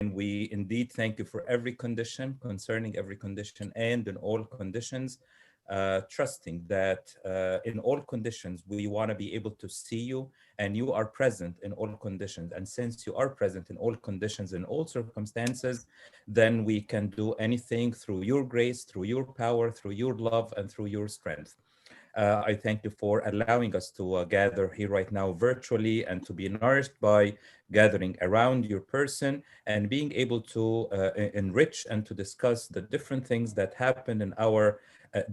we indeed thank you for every condition, concerning every condition, and in all conditions, trusting that in all conditions, we want to be able to see you, and you are present in all conditions. And since you are present in all conditions, in all circumstances, then we can do anything through your grace, through your power, through your love, and through your strength. I thank you for allowing us to gather here right now virtually and to be nourished by gathering around your person and being able to enrich and to discuss the different things that happen in our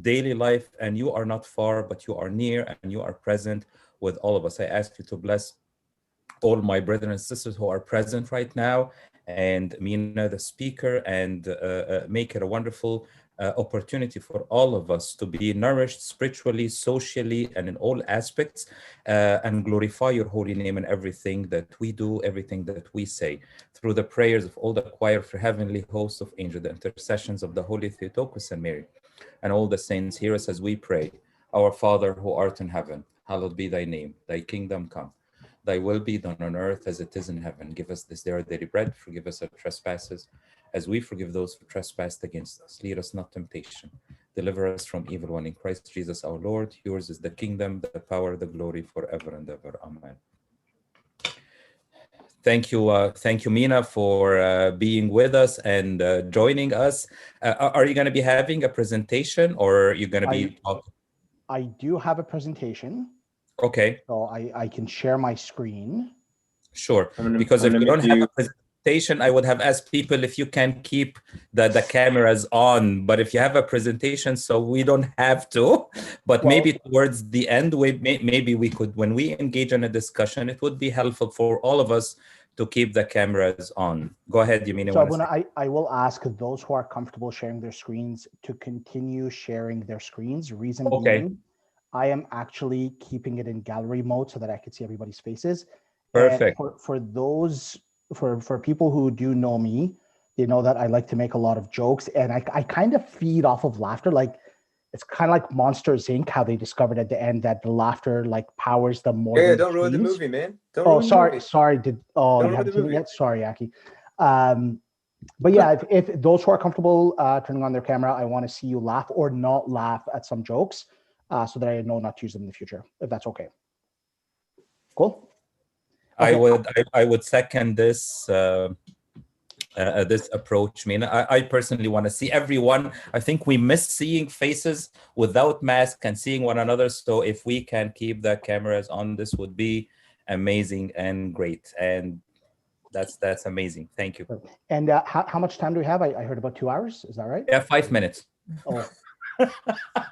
daily life. And you are not far, but you are near and you are present with all of us. I ask you to bless all my brothers and sisters who are present right now, and Mina, the speaker, and make it a wonderful opportunity for all of us to be nourished spiritually, socially, and in all aspects, and glorify your holy name in everything that we do, everything that we say. Through the prayers of all the choir for heavenly hosts of angels, the intercessions of the Holy Theotokos and Mary, and all the saints, hear us as we pray. Our Father, who art in heaven, hallowed be thy name. Thy kingdom come. Thy will be done on earth as it is in heaven. Give us this day our daily bread. Forgive us our trespasses, as we forgive those who trespass against us. Lead us not temptation. Deliver us from evil one. In Christ Jesus our Lord, yours is the kingdom, the power, the glory forever and ever. Amen. Thank you, Mina, for being with us and joining us. Are you going to be having a presentation, or are you going to be talking? I do have a presentation. Okay. So I can share my screen. Sure. Because if you don't have a presentation, I would have asked people if you can keep the cameras on. But if you have a presentation, so we don't have to. But maybe towards the end, maybe we could, when we engage in a discussion, it would be helpful for all of us to keep the cameras on. Go ahead, Yamina. So I will ask those who are comfortable sharing their screens to continue sharing their screens. Reason being, I am actually keeping it in gallery mode so that I can see everybody's faces. Perfect. And for people who do know me, they know that I like to make a lot of jokes, and I kind of feed off of laughter. Like, it's kind of like Monsters Inc., how they discovered at the end that the laughter like powers them more. Yeah, don't ruin the movie, man. Sorry. You haven't seen it yet? Sorry, Aki. But yeah, if those who are comfortable turning on their camera, I want to see you laugh or not laugh at some jokes, so that I know not to use them in the future, if that's okay. Cool. Okay. I would second this this approach. I mean, I personally want to see everyone. I think we miss seeing faces without mask and seeing one another. So if we can keep the cameras on, this would be amazing and great. And that's amazing. Thank you. And how much time do we have? I heard about 2 hours. Is that right? Yeah, 5 minutes. Oh.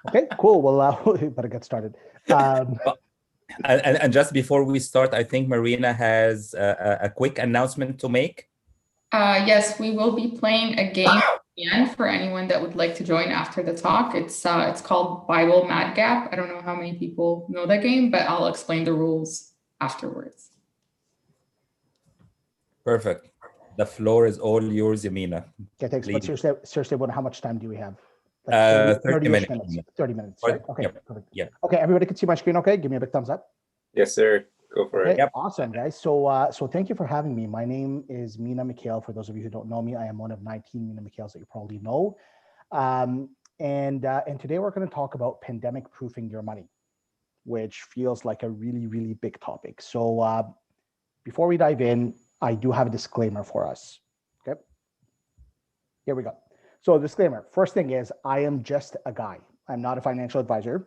Okay, cool. Well, we better get started. And just before we start, I think Marina has a quick announcement to make. Yes, we will be playing a game at the end for anyone that would like to join after the talk. It's called Bible Mad Gap. I don't know how many people know that game, but I'll explain the rules afterwards. Perfect. The floor is all yours, Yamina. Okay, thanks. But seriously, how much time do we have? Like 30 minutes. 30 minutes, right? Okay, yep. Perfect. Yeah. Okay, everybody can see my screen, okay? Give me a big thumbs up. Yes, sir. Go for it. Yep. Awesome, guys. So thank you for having me. My name is Mina Mikhael. For those of you who don't know me, I am one of 19 Mina Mikhaels that you probably know. And today we're going to talk about pandemic proofing your money, which feels like a really, really big topic. So before we dive in, I do have a disclaimer for us. Okay. Here we go. So disclaimer, first thing is, I am just a guy. I'm not a financial advisor.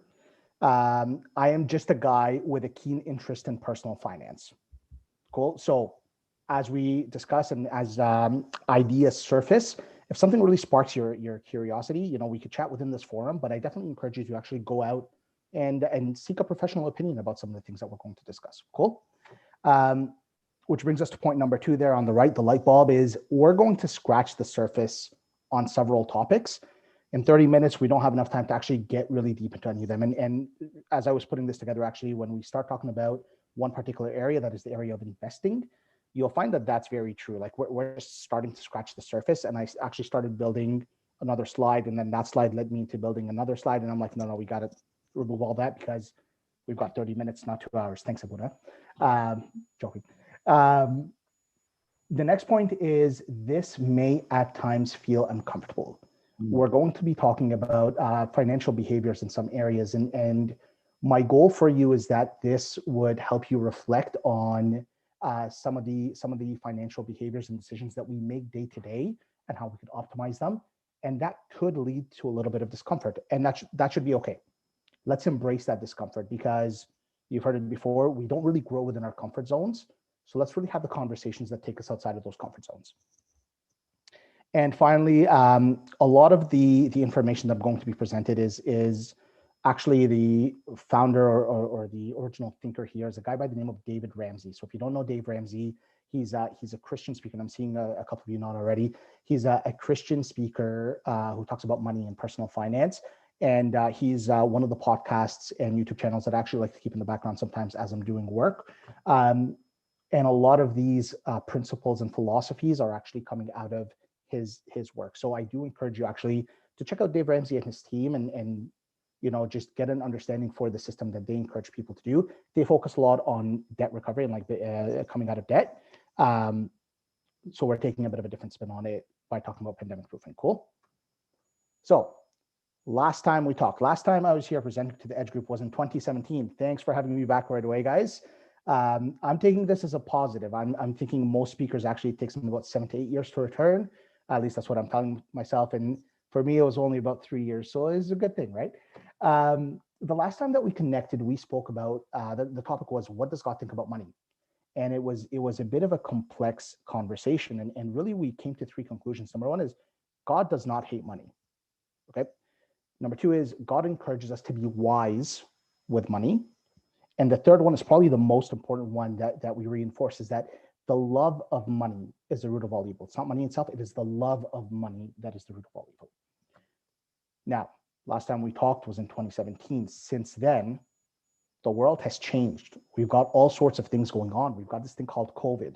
I am just a guy with a keen interest in personal finance. Cool. So as we discuss and as ideas surface, if something really sparks your curiosity, we could chat within this forum, but I definitely encourage you to actually go out and seek a professional opinion about some of the things that we're going to discuss. Cool. Which brings us to point number 2 there on the right, the light bulb, is we're going to scratch the surface on several topics. In 30 minutes, we don't have enough time to actually get really deep into any of them. And as I was putting this together, actually, when we start talking about one particular area, that is the area of investing, you'll find that that's very true. Like we're starting to scratch the surface, and I actually started building another slide, and then that slide led me into building another slide. And I'm like, no, we got to remove all that because we've got 30 minutes, not 2 hours. Thanks, Abuna. Joking. The next point is this may at times feel uncomfortable. We're going to be talking about financial behaviors in some areas, and my goal for you is that this would help you reflect on some of the financial behaviors and decisions that we make day to day and how we could optimize them. And that could lead to a little bit of discomfort, and that should be okay. Let's embrace that discomfort, because you've heard it before, we don't really grow within our comfort zones. So let's really have the conversations that take us outside of those comfort zones. And finally, a lot of the information that I'm going to be presented is actually the founder or the original thinker here is a guy by the name of David Ramsey. So if you don't know Dave Ramsey, he's a Christian speaker, and I'm seeing a couple of you not already. He's a Christian speaker who talks about money and personal finance. And he's one of the podcasts and YouTube channels that I actually like to keep in the background sometimes as I'm doing work. And a lot of these principles and philosophies are actually coming out of his work. So I do encourage you actually to check out Dave Ramsey and his team, and just get an understanding for the system that they encourage people to do. They focus a lot on debt recovery and like the coming out of debt. So we're taking a bit of a different spin on it by talking about pandemic proofing. Cool. So last time I was here presenting to the Edge Group was in 2017. Thanks for having me back right away, guys. I'm taking this as a positive. I'm thinking most speakers actually it takes them about 7 to 8 years to return. At least that's what I'm telling myself. And for me, it was only about 3 years. So it's a good thing, right? The last time that we connected, we spoke about, the topic was, what does God think about money? And it was a bit of a complex conversation. And really we came to 3 conclusions. Number 1 is God does not hate money. Okay. Number 2 is God encourages us to be wise with money. And the third one is probably the most important one that we reinforce, is that the love of money is the root of all evil. It's not money itself, it is the love of money that is the root of all evil. Now, last time we talked was in 2017. Since then, the world has changed. We've got all sorts of things going on. We've got this thing called COVID.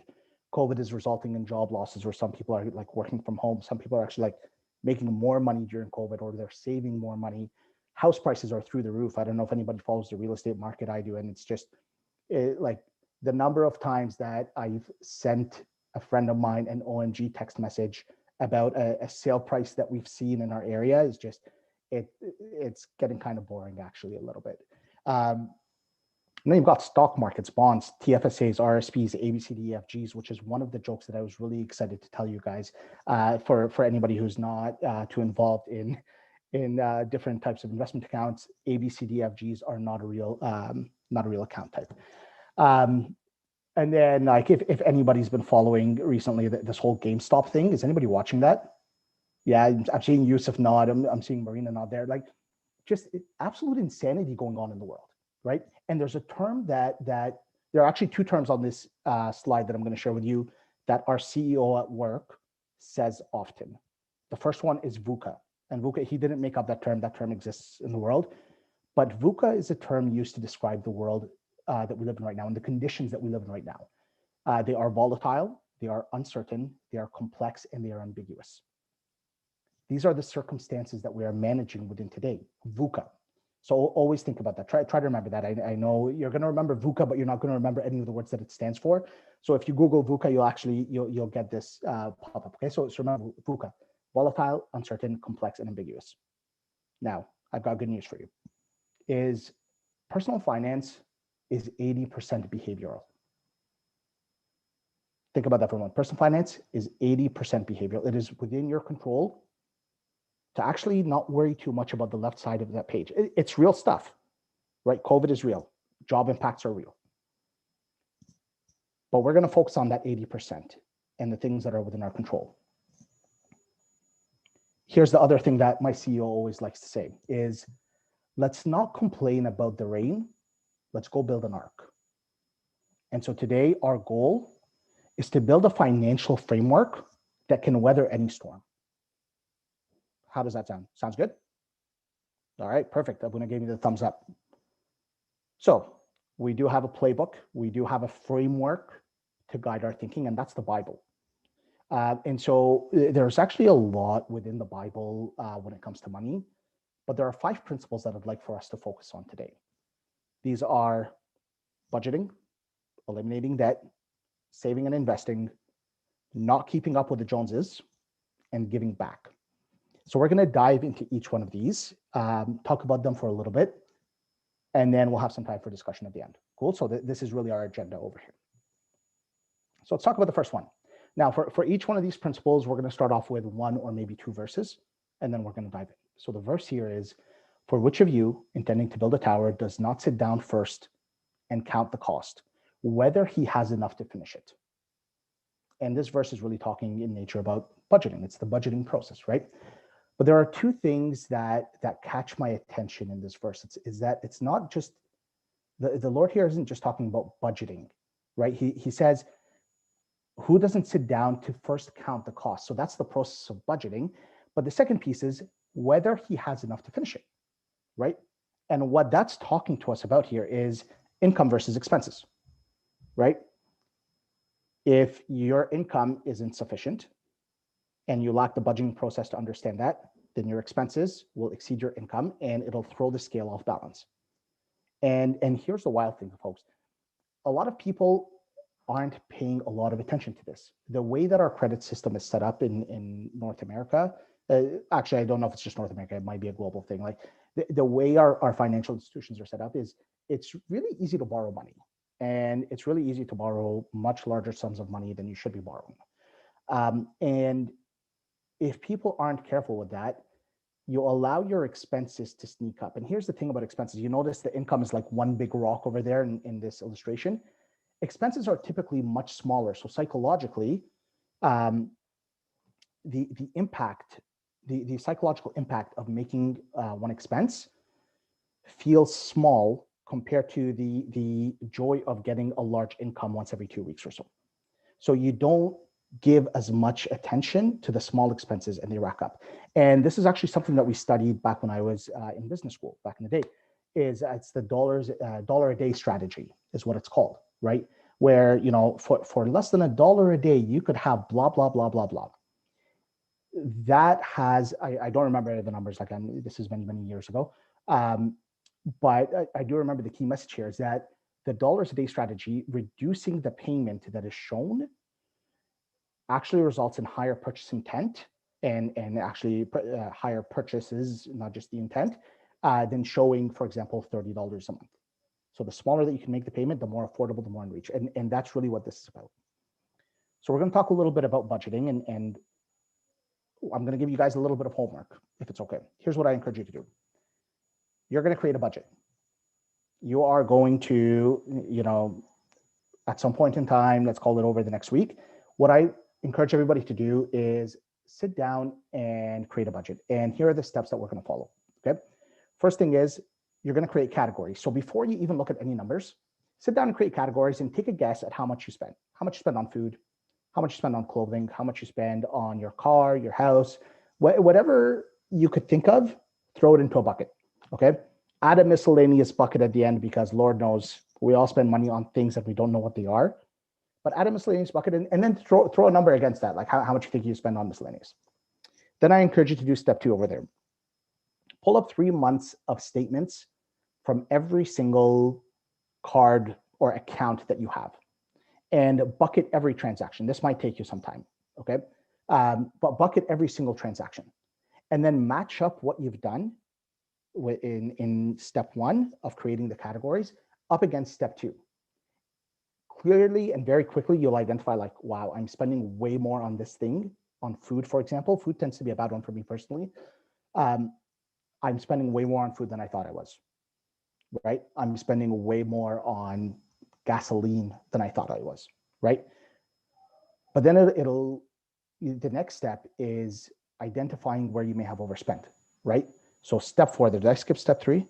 COVID is resulting in job losses where some people are like working from home. Some people are actually like making more money during COVID, or they're saving more money. House prices are through the roof. I don't know if anybody follows the real estate market. I do. And it's just like the number of times that I've sent a friend of mine an OMG text message about a sale price that we've seen in our area is just, it's getting kind of boring actually a little bit. And then you've got stock markets, bonds, TFSAs, RSPs, ABCDEFGs, which is one of the jokes that I was really excited to tell you guys. For anybody who's not too involved in different types of investment accounts, ABCDEFGs are not a real account type. And then like if anybody's been following recently this whole GameStop thing, is anybody watching that? Yeah, I'm seeing Yusuf nod. I'm seeing Marina nod there. Like just absolute insanity going on in the world, right? And there's a term that there are actually 2 terms on this slide that I'm going to share with you that our CEO at work says often. The first one is VUCA. And VUCA, he didn't make up that term. That term exists in the world. But VUCA is a term used to describe the world that we live in right now and the conditions that we live in right now. They are volatile, they are uncertain, they are complex, and they are ambiguous. These are the circumstances that we are managing within today, VUCA. So always think about that. Try to remember that. I know you're going to remember VUCA, but you're not going to remember any of the words that it stands for. So if you Google VUCA, you'll get this pop up. Okay, so remember VUCA: volatile, uncertain, complex, and ambiguous. Now, I've got good news for you. Is personal finance is 80% behavioral. Think about that for a moment. Personal finance is 80% behavioral. It is within your control to actually not worry too much about the left side of that page. It's real stuff, right? COVID is real. Job impacts are real. But we're going to focus on that 80% and the things that are within our control. Here's the other thing that my CEO always likes to say is, let's not complain about the rain. Let's go build an ark. And so today, our goal is to build a financial framework that can weather any storm. How does that sound? Sounds good? All right, perfect. I'm going to give you the thumbs up. So we do have a playbook. We do have a framework to guide our thinking, and that's the Bible. And so there's actually a lot within the Bible when it comes to money, but there are 5 principles that I'd like for us to focus on today. These are budgeting, eliminating debt, saving and investing, not keeping up with the Joneses, and giving back. So we're going to dive into each one of these, talk about them for a little bit, and then we'll have some time for discussion at the end. Cool. So this is really our agenda over here. So let's talk about the first one. Now, for each one of these principles, we're going to start off with one or maybe two verses, and then we're going to dive in. So the verse here is, for which of you intending to build a tower does not sit down first and count the cost, whether he has enough to finish it? And this verse is really talking in nature about budgeting. It's the budgeting process, right? But there are two things that catch my attention in this verse. Is that it's not just, the Lord here isn't just talking about budgeting, right? He says, who doesn't sit down to first count the cost? So that's the process of budgeting. But the second piece is whether he has enough to finish it, right? And what that's talking to us about here is income versus expenses, right? If your income is insufficient and you lack the budgeting process to understand that, then your expenses will exceed your income and it'll throw the scale off balance. And here's the wild thing, folks. A lot of people aren't paying a lot of attention to this. The way that our credit system is set up in North America, actually, I don't know if it's just North America, it might be a global thing. Like the way our financial institutions are set up is it's really easy to borrow money. And it's really easy to borrow much larger sums of money than you should be borrowing. And if people aren't careful with that, you allow your expenses to sneak up. And here's the thing about expenses. You notice the income is like one big rock over there in this illustration. Expenses are typically much smaller. So psychologically, the impact, the psychological impact of making one expense feels small compared to the joy of getting a large income once every 2 weeks or so. So you don't give as much attention to the small expenses and they rack up. And this is actually something that we studied back when I was in business school back in the day. It's the dollar a day strategy is what it's called, right? Where, you know, for less than $1 a day, you could have blah, blah, blah, blah, blah. That has, I don't remember the numbers, like this is many, many years ago. But I do remember the key message here is that the dollars a day strategy, reducing the payment that is shown, actually results in higher purchase intent and actually higher purchases, not just the intent, than showing, for example, $30 a month. So the smaller that you can make the payment, the more affordable, the more in reach. And that's really what this is about. So we're going to talk a little bit about budgeting, and I'm going to give you guys a little bit of homework, if it's okay. Here's what I encourage you to do. You're going to create a budget. You are going to, you know, at some point in time, let's call it over the next week, what I encourage everybody to do is sit down and create a budget. And here are the steps that we're going to follow, okay? First thing is you're going to create categories. So before you even look at any numbers, sit down and create categories and take a guess at how much you spend. How much you spend on food, how much you spend on clothing, how much you spend on your car, your house, whatever you could think of, throw it into a bucket, okay? Add a miscellaneous bucket at the end because Lord knows we all spend money on things that we don't know what they are. But add a miscellaneous bucket and then throw a number against that, like how much you think you spend on miscellaneous. Then I encourage you to do step 2 over there. Pull up 3 months of statements from every single card or account that you have and bucket every transaction. This might take you some time, okay? But bucket every single transaction and then match up what you've done in step 1 of creating the categories up against step 2. Clearly and very quickly, you'll identify like, wow, I'm spending way more on this thing, on food, for example. Food tends to be a bad one for me personally. I'm spending way more on food than I thought I was, right? I'm spending way more on gasoline than I thought I was, right? But then the next step is identifying where you may have overspent, right? So step 4, did I skip step 3?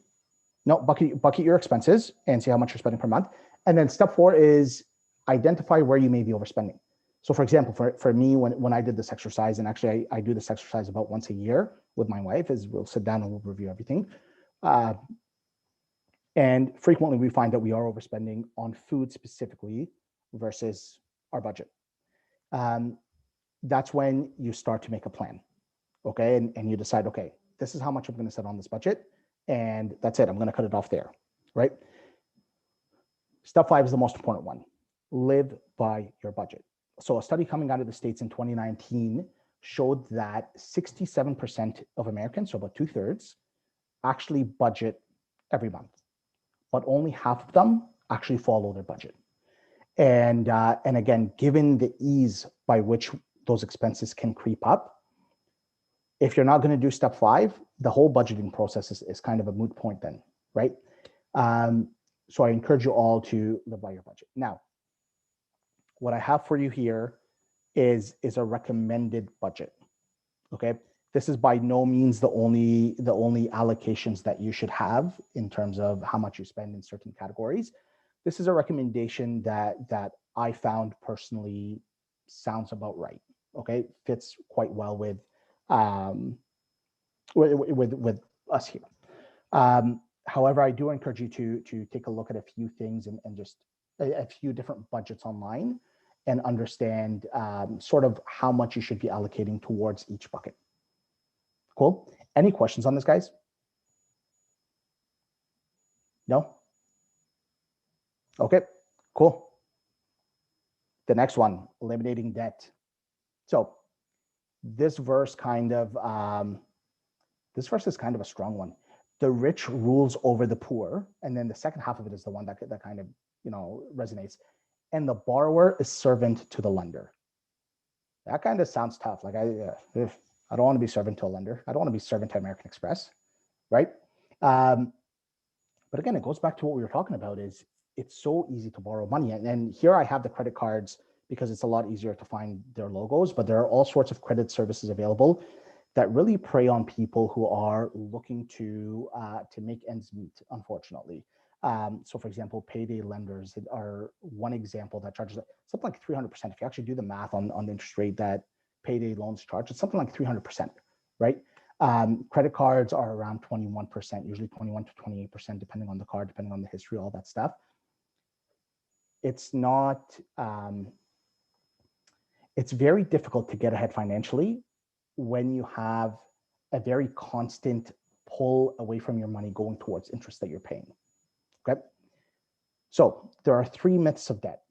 No, bucket your expenses and see how much you're spending per month. And then step 4 is identify where you may be overspending. So for example, for me, when I did this exercise, and actually I do this exercise about once a year with my wife, is we'll sit down and we'll review everything. And frequently we find that we are overspending on food specifically versus our budget. That's when you start to make a plan, okay? And you decide, okay, this is how much I'm gonna set on this budget, and that's it, I'm gonna cut it off there, right? Step 5 is the most important one. Live by your budget, So a study coming out of the States in 2019 showed that 67% of Americans, so about 2/3, actually budget every month, but only half of them actually follow their budget. And again, given the ease by which those expenses can creep up, if you're not going to do step 5, the whole budgeting process is kind of a moot point then, right? So I encourage you all to live by your budget. Now, what I have for you here is a recommended budget. Okay, this is by no means the only allocations that you should have in terms of how much you spend in certain categories. This is a recommendation that I found personally sounds about right. Okay, fits quite well with us here. However, I do encourage you to take a look at a few things and just a few different budgets online and understand sort of how much you should be allocating towards each bucket. Cool. Any questions on this, guys? No? Okay, cool. The next one, eliminating debt. So this verse is kind of a strong one. The rich rules over the poor. And then the second half of it is the one that kind of, resonates. And the borrower is servant to the lender. That kind of sounds tough. Like I don't want to be servant to a lender. I don't want to be servant to American Express, right? But again, it goes back to what we were talking about is it's so easy to borrow money. And here I have the credit cards because it's a lot easier to find their logos, but there are all sorts of credit services available that really prey on people who are looking to make ends meet, unfortunately. So for example, payday lenders are one example that charges something like 300%. If you actually do the math on the interest rate that payday loans charge, it's something like 300%, right? Credit cards are around 21%, usually 21 to 28%, depending on the card, depending on the history, all that stuff. It's not, it's very difficult to get ahead financially when you have a very constant pull away from your money going towards interest that you're paying. Okay. So there are 3 myths of debt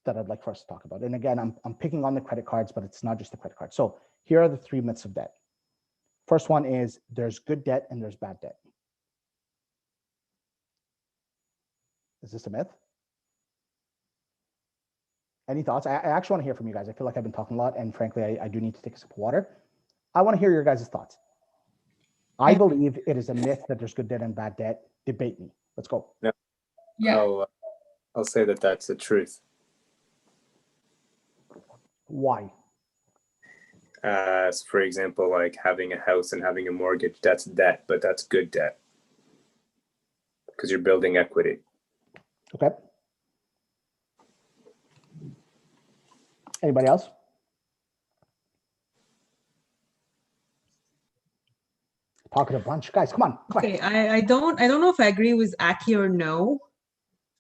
that I'd like for us to talk about. And again, I'm picking on the credit cards, but it's not just the credit card. So here are the 3 myths of debt. First one is there's good debt and there's bad debt. Is this a myth? Any thoughts? I actually want to hear from you guys. I feel like I've been talking a lot, and frankly, I do need to take a sip of water. I want to hear your guys' thoughts. I believe it is a myth that there's good debt and bad debt. Debate me. Let's go. No. Yeah. I'll say that that's the truth. Why? For example, like having a house and having a mortgage, that's debt, but that's good debt because you're building equity. Okay. Anybody else? Talking a bunch, guys. Come on. Okay, I don't know if I agree with Aki or no,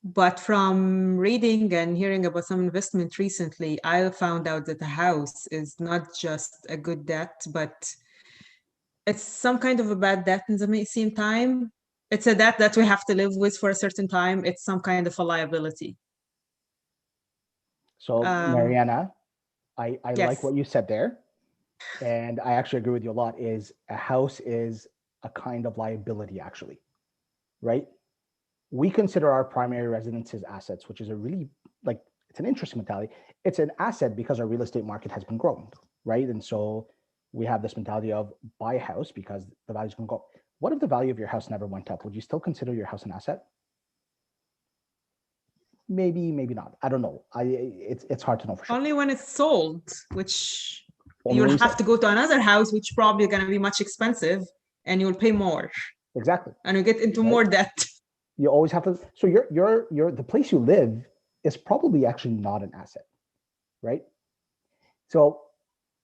but from reading and hearing about some investment recently, I found out that a house is not just a good debt, but it's some kind of a bad debt in the same time. It's a debt that we have to live with for a certain time. It's some kind of a liability. So Mariana, I yes. like what you said there. And I actually agree with you a lot, is a house is a kind of liability actually, right? We consider our primary residence as assets, which is a really, like, it's an interesting mentality. It's an asset because our real estate market has been growing, right? And so we have this mentality of buy a house because the value's gonna go. What if the value of your house never went up? Would you still consider your house an asset? Maybe, maybe not. I don't know. It's hard to know for sure. Only when it's sold, which Only you'll when have to go to another house, which probably going to be much expensive, and you'll pay more. Exactly. And you get into more debt. You always have to. So the place you live is probably actually not an asset, right? So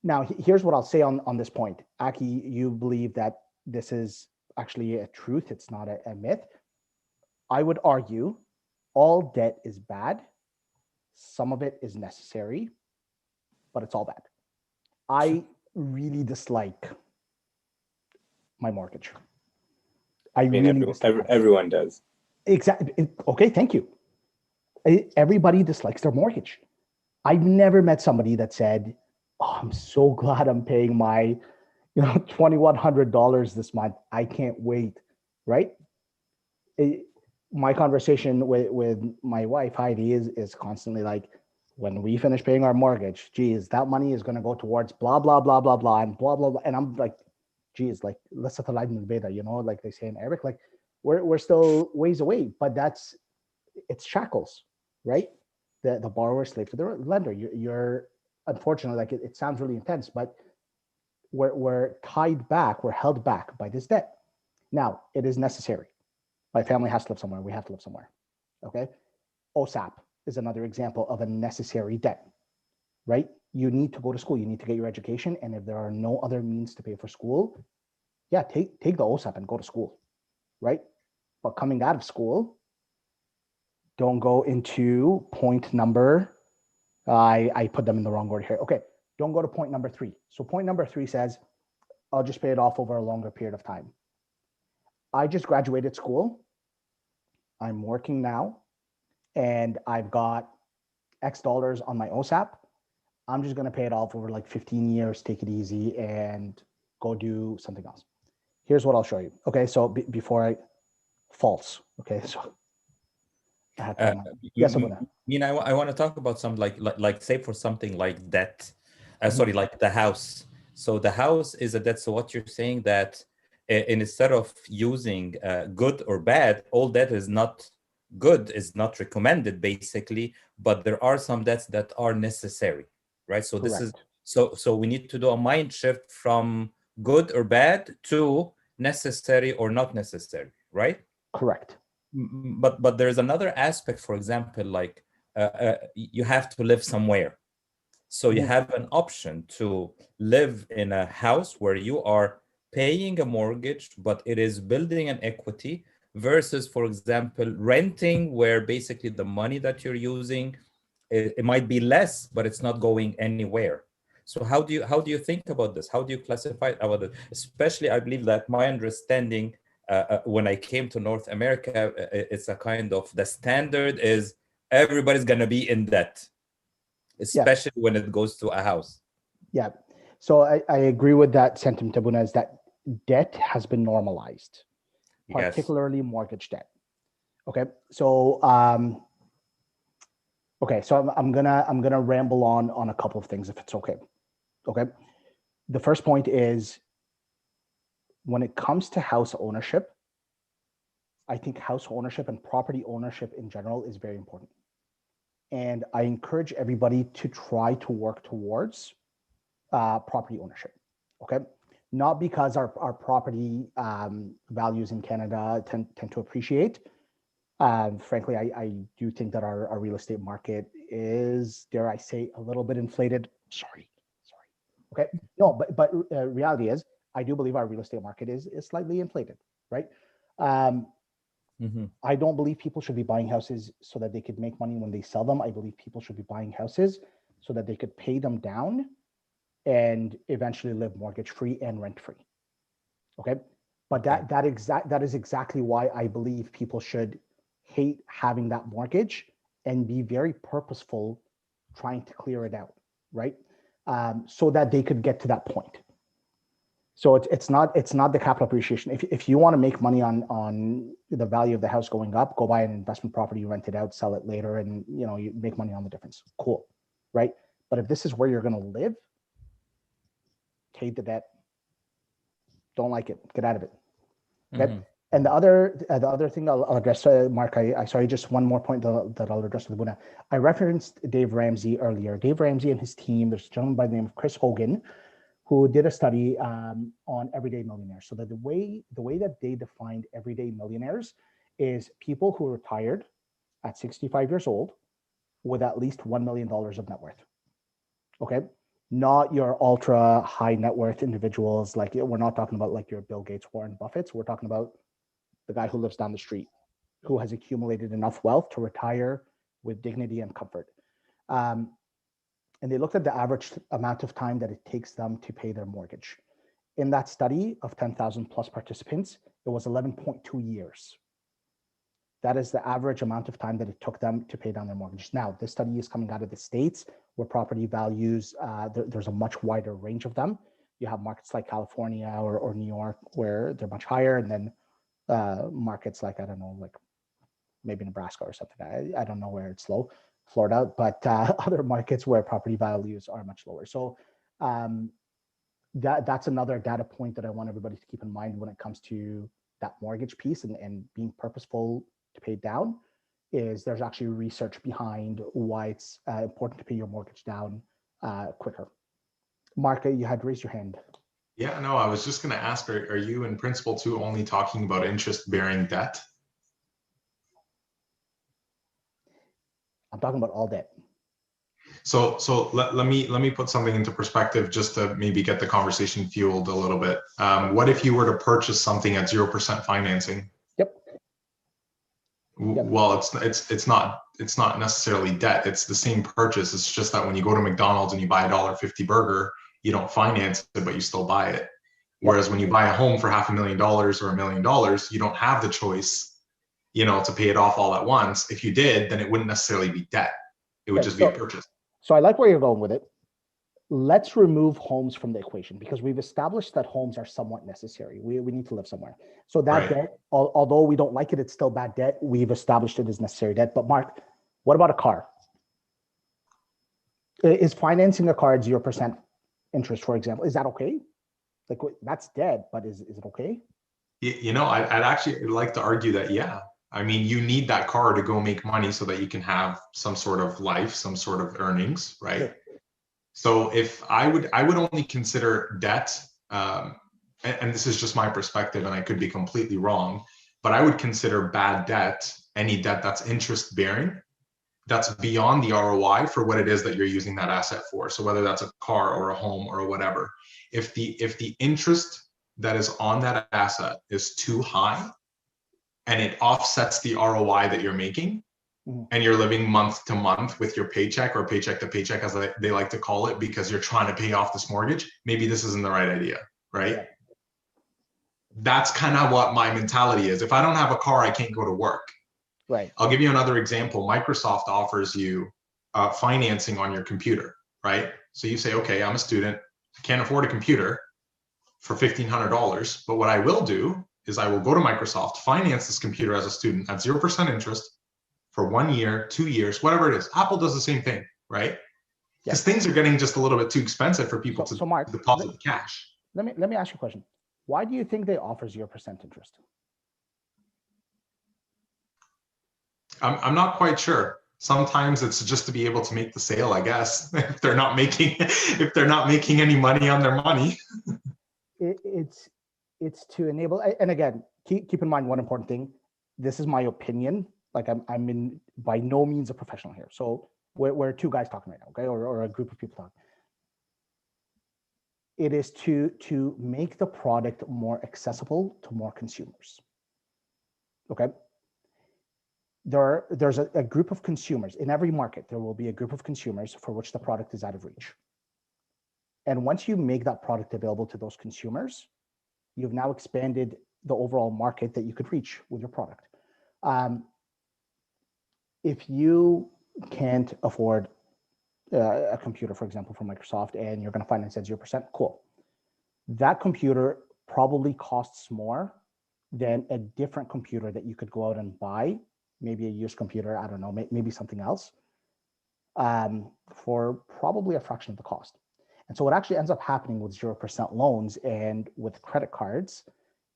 now here's what I'll say on this point. Aki, you believe that this is actually a truth. It's not a myth. I would argue all debt is bad. Some of it is necessary, but it's all bad. I really dislike my mortgage. I mean, everyone does. Exactly. Okay, thank you. Everybody dislikes their mortgage. I've never met somebody that said, "Oh, I'm so glad I'm paying my, $2,100 this month. I can't wait." Right? My conversation with my wife Heidi is constantly like, when we finish paying our mortgage, geez, that money is going to go towards blah blah blah blah blah and blah blah blah. And I'm like, geez, like like they say in Arabic, like we're still ways away, but it's shackles, right? The borrower is slave to the lender. You're unfortunately, like it sounds really intense, but we're tied back, we're held back by this debt. Now it is necessary. My family has to live somewhere. We have to live somewhere. Okay. OSAP is another example of a necessary debt, right? You need to go to school. You need to get your education. And if there are no other means to pay for school, yeah, take the OSAP and go to school, right? But coming out of school, don't go into point number, I put them in the wrong order here. Okay. Don't go to point number 3. So point number 3 says, I'll just pay it off over a longer period of time. I just graduated school. I'm working now and I've got X dollars on my OSAP. I'm just going to pay it off over like 15 years, take it easy and go do something else. Here's what I'll show you. Okay. So false. Okay. So yes, Mina, I want to talk about some like say for something like debt, sorry, like the house. So the house is a debt. So what you're saying that instead of using good or bad, all debt is not good, is not recommended basically, but there are some debts that are necessary, right? So Correct. this is, so we need to do a mind shift from good or bad to necessary or not necessary, right? Correct. But there's another aspect, for example, like you have to live somewhere. So you have an option to live in a house where you are paying a mortgage, but it is building an equity versus, for example, renting, where basically the money that you're using, it might be less, but it's not going anywhere. So how do you think about this? How do you classify about it? Especially, I believe that my understanding when I came to North America, it's a kind of the standard is everybody's gonna be in debt, especially when it goes to a house. Yeah. So I agree with that sentiment, Abuna, is that debt has been normalized, particularly mortgage debt. Okay. So I'm gonna ramble on a couple of things if it's okay. Okay. The first point is, when it comes to house ownership, I think house ownership and property ownership in general is very important. And I encourage everybody to try to work towards property ownership. Okay. Not because our property values in Canada tend to appreciate. Frankly, I do think that our real estate market is, dare I say, a little bit inflated. Sorry. Okay. No, but reality is, I do believe our real estate market is slightly inflated, right? I don't believe people should be buying houses so that they could make money when they sell them. I believe people should be buying houses so that they could pay them down and eventually live mortgage free and rent free. Okay. But that is exactly why I believe people should hate having that mortgage and be very purposeful trying to clear it out, right? So that they could get to that point. So it's not the capital appreciation. If you want to make money on the value of the house going up, go buy an investment property, rent it out, sell it later, and you make money on the difference. Cool, right? But if this is where you're going to live, take the debt. Don't like it. Get out of it. Okay. And the other thing I'll address, Mark, I sorry, just one more point that I'll address with Buna. I referenced Dave Ramsey earlier. Dave Ramsey and his team, there's a gentleman by the name of Chris Hogan, who did a study on everyday millionaires. So that the way that they defined everyday millionaires is people who retired at 65 years old with at least $1 million of net worth. Okay. Not your ultra high net worth individuals. Like, we're not talking about like your Bill Gates, Warren Buffett's. We're talking about the guy who lives down the street, who has accumulated enough wealth to retire with dignity and comfort. And they looked at the average amount of time that it takes them to pay their mortgage. In that study of 10,000 plus participants, it was 11.2 years. That is the average amount of time that it took them to pay down their mortgage. Now, this study is coming out of the States where property values, there's a much wider range of them. You have markets like California or New York where they're much higher, and then markets like, I don't know, like maybe Nebraska or something. I don't know where it's low, Florida, but other markets where property values are much lower. So that's another data point that I want everybody to keep in mind when it comes to that mortgage piece and being purposeful to pay it down. Is there's actually research behind why it's important to pay your mortgage down quicker. Mark, you had raised your hand. Yeah, no, I was just going to ask, are you in principle too only talking about interest-bearing debt? I'm talking about all debt. So let me put something into perspective just to maybe get the conversation fueled a little bit. What if you were to purchase something at 0% financing? Yep. Well, it's not necessarily debt. It's the same purchase. It's just that when you go to McDonald's and you buy a $1.50 burger, you don't finance it, but you still buy it. Whereas when you buy a home for $500,000 or $1 million, you don't have the choice, to pay it off all at once. If you did, then it wouldn't necessarily be debt. It would just be a purchase. So I like where you're going with it. Let's remove homes from the equation because we've established that homes are somewhat necessary. We need to live somewhere. So that debt, although we don't like it, it's still bad debt. We've established it as necessary debt. But Mark, what about a car? Is financing a car at 0% interest, for example, is that okay? Like that's debt, but is it okay? I'd actually like to argue that, yeah. I mean, you need that car to go make money so that you can have some sort of life, some sort of earnings, right? Sure. So if I would only consider debt, and this is just my perspective and I could be completely wrong, but I would consider bad debt, any debt that's interest bearing, that's beyond the ROI for what it is that you're using that asset for. So whether that's a car or a home or whatever, if the interest that is on that asset is too high and it offsets the ROI that you're making, and you're living month to month with your paycheck or paycheck to paycheck, as they like to call it, because you're trying to pay off this mortgage, maybe this isn't the right idea, right? Yeah. That's kind of what my mentality is. If I don't have a car, I can't go to work. Right. I'll give you another example. Microsoft offers you financing on your computer, right? So you say, okay, I'm a student, I can't afford a computer for $1,500, but what I will do is I will go to Microsoft, finance this computer as a student at 0% interest for 1 year, 2 years, whatever it is. Apple does the same thing, right? Because things are getting just a little bit too expensive for people to deposit the cash. Let me ask you a question. Why do you think they offer 0% interest? I'm not quite sure. Sometimes it's just to be able to make the sale, I guess. if they're not making any money on their money. It's to enable, and again, keep in mind one important thing. This is my opinion. Like I'm in by no means a professional here. So we're two guys talking right now, okay, or a group of people talking. It is to make the product more accessible to more consumers. Okay. There's a group of consumers in every market. There will be a group of consumers for which the product is out of reach. And once you make that product available to those consumers, you've now expanded the overall market that you could reach with your product. If you can't afford a computer, for example, from Microsoft, and you're going to finance at 0%, cool. That computer probably costs more than a different computer that you could go out and buy, maybe a used computer, I don't know, maybe something else, for probably a fraction of the cost. And so what actually ends up happening with 0% loans and with credit cards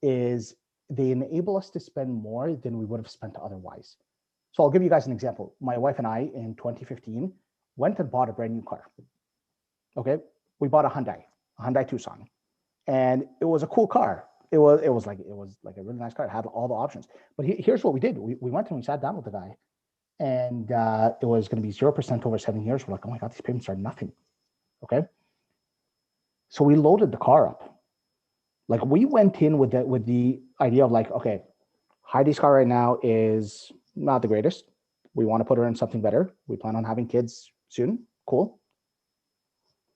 is they enable us to spend more than we would have spent otherwise. So I'll give you guys an example. My wife and I in 2015 went and bought a brand new car. Okay, we bought a Hyundai Tucson, and it was a cool car. It was like a really nice car. It had all the options. But here's what we did. We went and we sat down with the guy, and it was going to be 0% over 7 years. We're like, oh my God, these payments are nothing. Okay, so we loaded the car up. Like we went in with the idea of like, okay, Heidi's car right now is not the greatest. We want to put her in something better. We plan on having kids soon. Cool.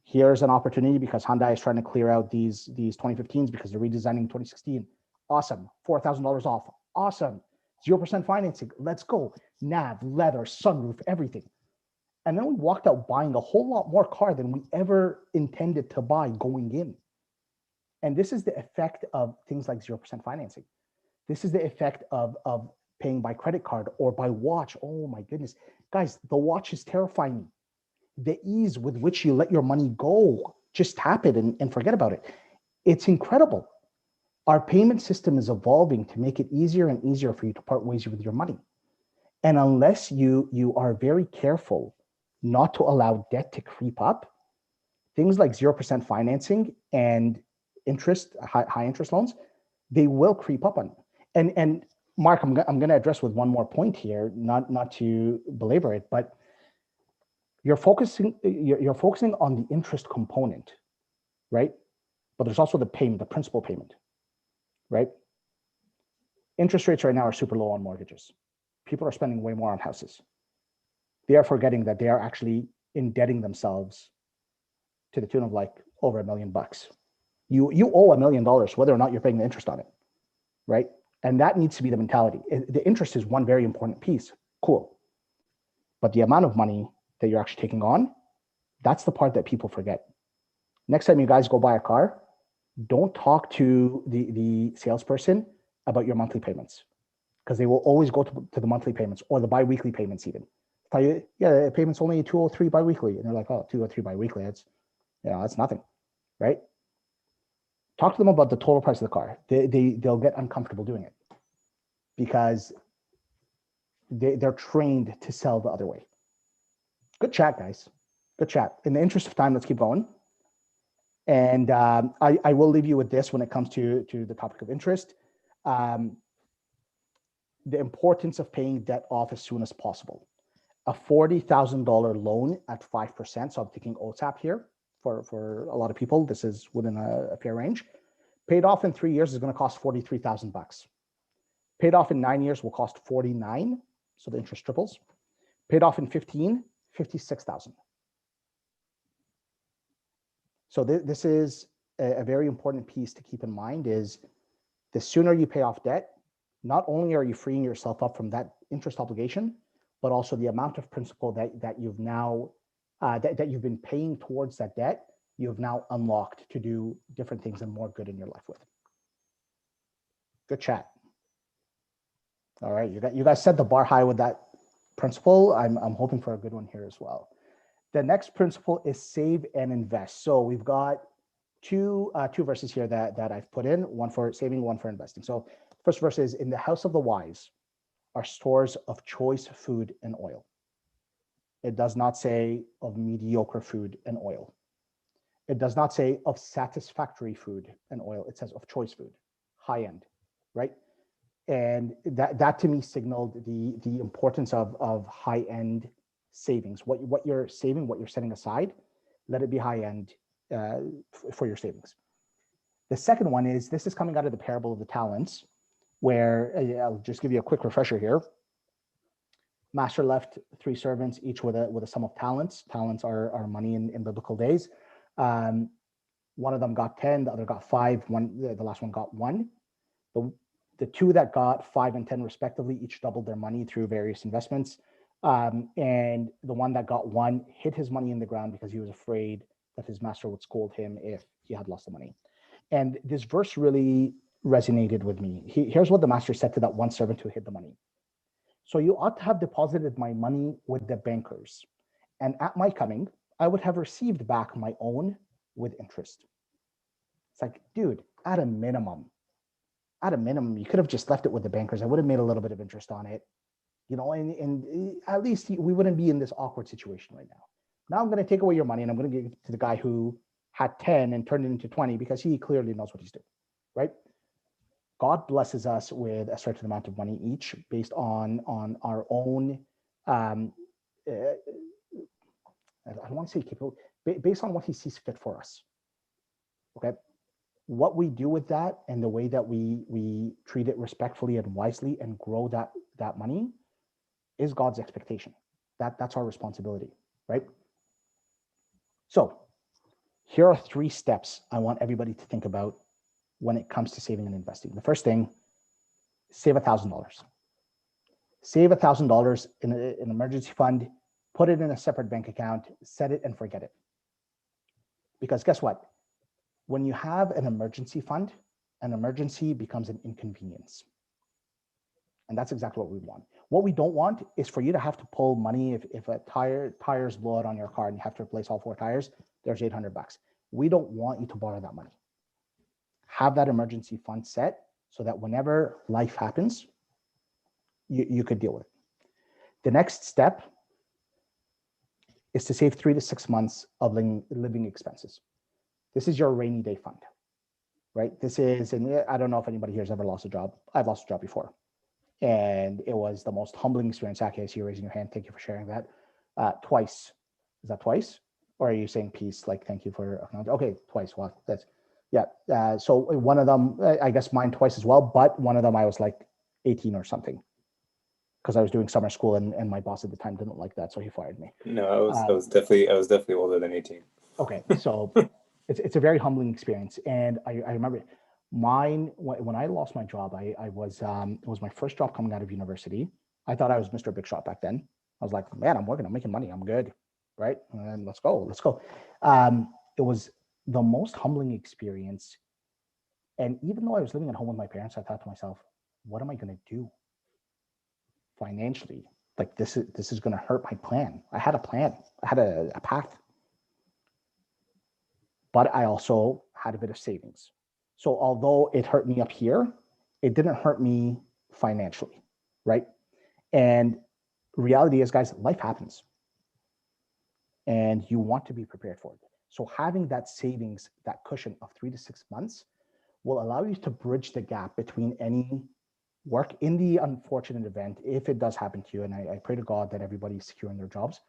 Here's an opportunity because Hyundai is trying to clear out these 2015s because they're redesigning 2016. Awesome. $4,000 off. Awesome. 0% financing. Let's go. Nav, leather, sunroof, everything. And then we walked out buying a whole lot more car than we ever intended to buy going in. And this is the effect of things like 0% financing. This is the effect of paying by credit card or by watch. Oh my goodness. Guys, the watch is terrifying me. The ease with which you let your money go, just tap it and forget about it. It's incredible. Our payment system is evolving to make it easier and easier for you to part ways with your money. And unless you are very careful not to allow debt to creep up, things like 0% financing and interest, high interest loans, they will creep up on you. And Mark, I'm going to address with one more point here, not to belabor it, but you're focusing on the interest component, right? But there's also the payment, the principal payment, right? Interest rates right now are super low on mortgages. People are spending way more on houses. They are forgetting that they are actually indebting themselves to the tune of like over $1 million. You owe $1 million, whether or not you're paying the interest on it, right? And that needs to be the mentality. The interest is one very important piece. Cool. But the amount of money that you're actually taking on, that's the part that people forget. Next time you guys go buy a car, don't talk to the salesperson about your monthly payments, because they will always go to the monthly payments or the bi-weekly payments even. Tell you, yeah, the payment's only $203 bi-weekly. And they're like, oh, $203 bi-weekly, that's nothing, right? Talk to them about the total price of the car. They'll get uncomfortable doing it because they're trained to sell the other way. Good chat, guys. Good chat. In the interest of time, let's keep going. And I will leave you with this when it comes to the topic of interest. The importance of paying debt off as soon as possible. A $40,000 loan at 5%. So I'm thinking OSAP here for a lot of people. This is within a fair range. Paid off in 3 years is going to cost $43,000. Paid off in 9 years will cost 49. So the interest triples. Paid off in 15, 56,000. So this is a very important piece to keep in mind is the sooner you pay off debt, not only are you freeing yourself up from that interest obligation, but also the amount of principal that you've now, that you've been paying towards that debt, you've now unlocked to do different things and more good in your life with. Good chat. All right, you guys set the bar high with that principle. I'm hoping for a good one here as well. The next principle is save and invest. So we've got two verses here that I've put in, one for saving, one for investing. So first verse is, in the house of the wise are stores of choice food and oil. It does not say of mediocre food and oil. It does not say of satisfactory food and oil. It says of choice food, high end, right? And that to me signaled the importance of high end savings. What you're saving, what you're setting aside, let it be high end for your savings. The second one is, this is coming out of the parable of the talents, where I'll just give you a quick refresher here. Master left 3 servants, each with a sum of talents. Talents are money in biblical days. One of them got 10, the other got 5. The last one got 1. The 2 that got 5 and 10 respectively each doubled their money through various investments. And the one that got 1 hid his money in the ground because he was afraid that his master would scold him if he had lost the money. And this verse really resonated with me. Here's what the master said to that one servant who hid the money. So you ought to have deposited my money with the bankers, and at my coming, I would have received back my own with interest. It's like, dude, at a minimum, you could have just left it with the bankers. I would have made a little bit of interest on it, and at least we wouldn't be in this awkward situation right now. Now I'm going to take away your money and I'm going to give it to the guy who had 10 and turned it into 20 because he clearly knows what he's doing, right? God blesses us with a certain amount of money each based on our own, I don't want to say capable, based on what he sees fit for us, okay? What we do with that and the way that we treat it respectfully and wisely and grow that money is God's expectation. That's our responsibility, right? So here are 3 steps I want everybody to think about when it comes to saving and investing. The first thing, save $1,000. Save $1,000 in an emergency fund, put it in a separate bank account, set it and forget it. Because guess what? When you have an emergency fund, an emergency becomes an inconvenience. And that's exactly what we want. What we don't want is for you to have to pull money if a tires blow out on your car and you have to replace all 4 tires, there's $800. We don't want you to borrow that money. Have that emergency fund set so that whenever life happens, you could deal with it. The next step is to save 3 to 6 months of living expenses. This is your rainy day fund, right? This is, and I don't know if anybody here has ever lost a job. I've lost a job before. And it was the most humbling experience. Aki, I see you raising your hand. Thank you for sharing that. Twice. Is that twice? Or are you saying peace? Like, thank you for, okay, twice. Well, that's, yeah. So one of them, I guess mine twice as well, but one of them I was like 18 or something because I was doing summer school and my boss at the time didn't like that. So he fired me. No, I was definitely older than 18. Okay. So it's a very humbling experience. And I remember mine, when I lost my job, it was my first job coming out of university. I thought I was Mr. Big Shot back then. I was like, man, I'm working, I'm making money, I'm good, right? And let's go. It was the most humbling experience. And even though I was living at home with my parents, I thought to myself, what am I going to do financially? Like this is going to hurt my plan. I had a plan. I had a path. But I also had a bit of savings. So although it hurt me up here, it didn't hurt me financially, right? And reality is, guys, life happens. And you want to be prepared for it. So having that savings, that cushion of 3 to 6 months will allow you to bridge the gap between any work in the unfortunate event, if it does happen to you, and I pray to God that everybody's securing their jobs,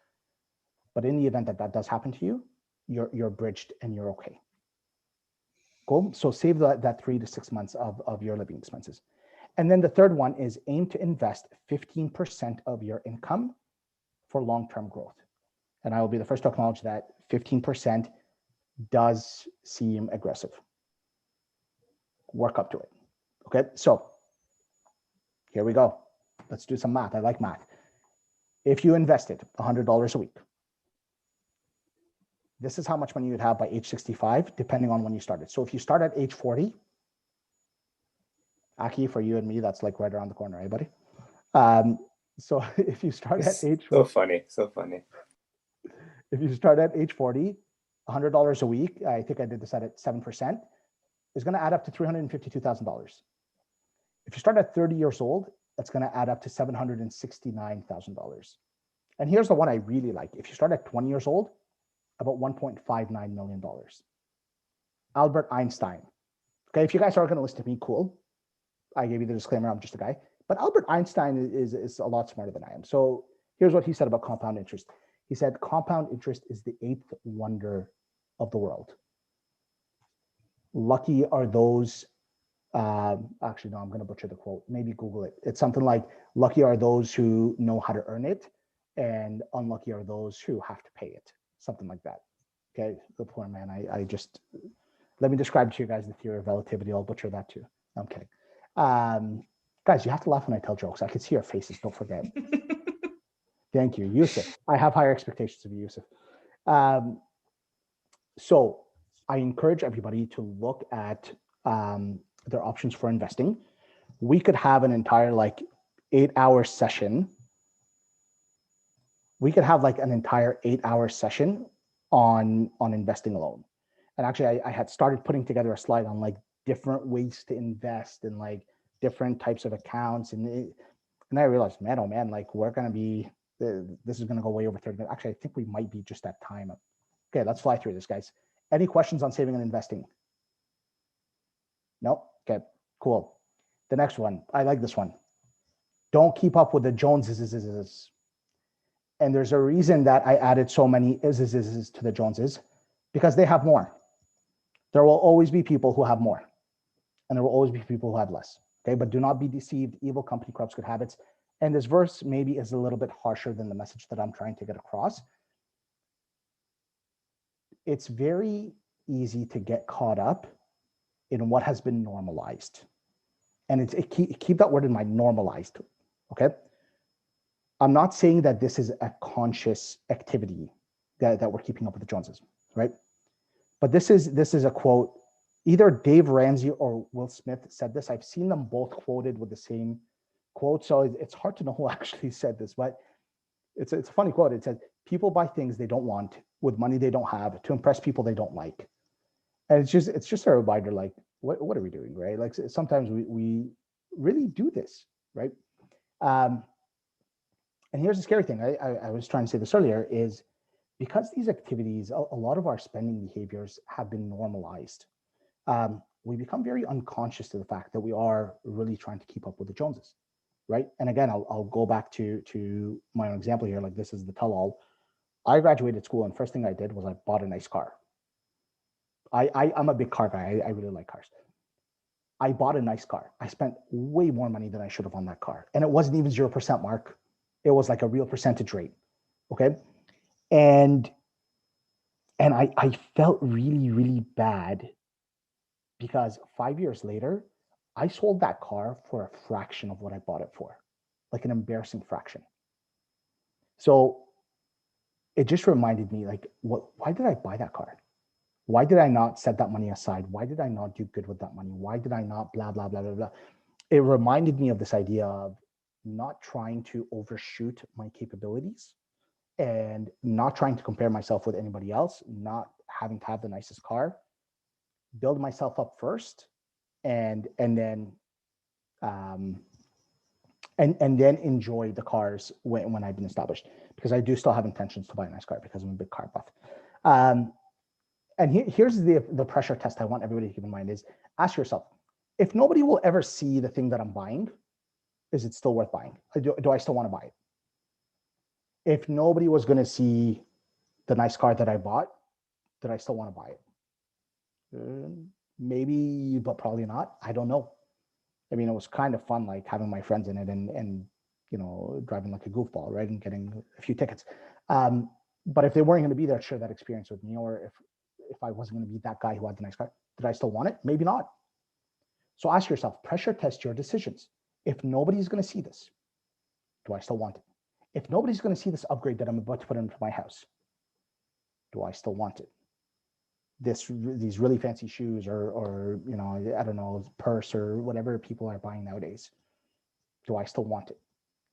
but in the event that that does happen to you, you're bridged and you're okay. Cool. So save that 3 to 6 months of your living expenses. And then the third one is aim to invest 15% of your income for long-term growth. And I will be the first to acknowledge that 15% does seem aggressive. Work up to it. Okay, so here we go. Let's do some math. I like math. If you invested $100 a week, this is how much money you'd have by age 65, depending on when you started. So if you start at age 40, Aki, for you and me, that's like right around the corner, right, buddy? So if you start at age 40, so funny. If you start at age 40, $100 a week, I think I did this at 7%, is going to add up to $352,000. If you start at 30 years old, that's going to add up to $769,000. And here's the one I really like. If you start at 20 years old, about $1.59 million. Albert Einstein. Okay, if you guys are going to listen to me, cool. I gave you the disclaimer, I'm just a guy. But Albert Einstein is a lot smarter than I am. So here's what he said about compound interest. He said, compound interest is the 8th wonder of the world. Lucky are those, actually, no, I'm going to butcher the quote. Maybe Google it. It's something like, lucky are those who know how to earn it, and unlucky are those who have to pay it. Something like that. Okay, the poor man. I just, let me describe to you guys the theory of relativity. I'll butcher that too. I'm kidding. Guys, you have to laugh when I tell jokes. I can see your faces, don't forget. Thank you, Yusuf. I have higher expectations of you, Yusuf. So I encourage everybody to look at their options for investing. We could have an entire 8-hour session. We could have like an entire 8-hour session on investing alone. And actually I had started putting together a slide on like different ways to invest and like different types of accounts. And I realized, man, oh man, like we're going to be, this is going to go way over 30 minutes. Actually, I think we might be just at time. Okay, let's fly through this, guys. Any questions on saving and investing? Nope. Okay, cool. The next one, I like this one. Don't keep up with the Joneses. And there's a reason that I added so many is to the Joneses, because they have more. There will always be people who have more, and there will always be people who have less. Okay, but do not be deceived. Evil company corrupts good habits. And this verse maybe is a little bit harsher than the message that I'm trying to get across. It's very easy to get caught up in what has been normalized. And keep that word in mind, normalized. Okay. I'm not saying that this is a conscious activity that we're keeping up with the Joneses, right? But this is a quote. Either Dave Ramsey or Will Smith said this. I've seen them both quoted with the same quote, so it's hard to know who actually said this, but it's a funny quote. It says, "People buy things they don't want with money they don't have to impress people they don't like," and it's just a reminder, like, what are we doing, right? Like sometimes we really do this, right? And here's the scary thing. I was trying to say this earlier is because these activities, a lot of our spending behaviors have been normalized. We become very unconscious to the fact that we are really trying to keep up with the Joneses, right? And again, I'll go back to my own example here. Like this is the tell-all. I graduated school, and first thing I did was I bought a nice car. I'm a big car guy. I really like cars. I bought a nice car. I spent way more money than I should have on that car, and it wasn't even 0% mark. It was like a real percentage rate, okay? And I felt really, really bad because 5 years later, I sold that car for a fraction of what I bought it for, like an embarrassing fraction. So it just reminded me, like, why did I buy that car? Why did I not set that money aside? Why did I not do good with that money? Why did I not blah, blah, blah, blah, blah? It reminded me of this idea of not trying to overshoot my capabilities and not trying to compare myself with anybody else, not having to have the nicest car, build myself up first, and then enjoy the cars when I've been established, because I do still have intentions to buy a nice car because I'm a big car buff. And here's the pressure test I want everybody to keep in mind is ask yourself, if nobody will ever see the thing that I'm buying, is it still worth buying? Do I still want to buy it? If nobody was going to see the nice car that I bought, did I still want to buy it? Maybe, but probably not. I don't know. I mean, it was kind of fun, like having my friends in it and you know, driving like a goofball, right, and getting a few tickets. But if they weren't going to be there to share that experience with me, or if I wasn't going to be that guy who had the nice car, did I still want it? Maybe not. So ask yourself, pressure test your decisions. If nobody's going to see this, do I still want it? If nobody's going to see this upgrade that I'm about to put into my house, do I still want it? These really fancy shoes or you know, I don't know, purse or whatever people are buying nowadays, do I still want it,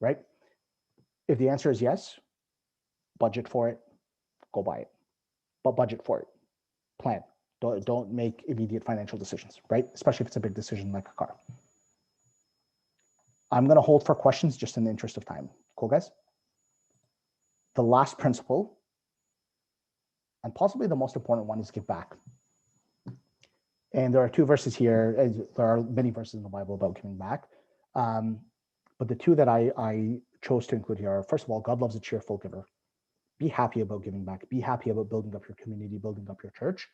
right? If the answer is yes, budget for it, go buy it. But budget for it, plan. Don't make immediate financial decisions, right? Especially if it's a big decision like a car. I'm going to hold for questions just in the interest of time. Cool, guys? The last principle, and possibly the most important one, is give back. And there are two verses here. There are many verses in the Bible about giving back. But the two that I chose to include here are, first of all, God loves a cheerful giver. Be happy about giving back. Be happy about building up your community, building up your church.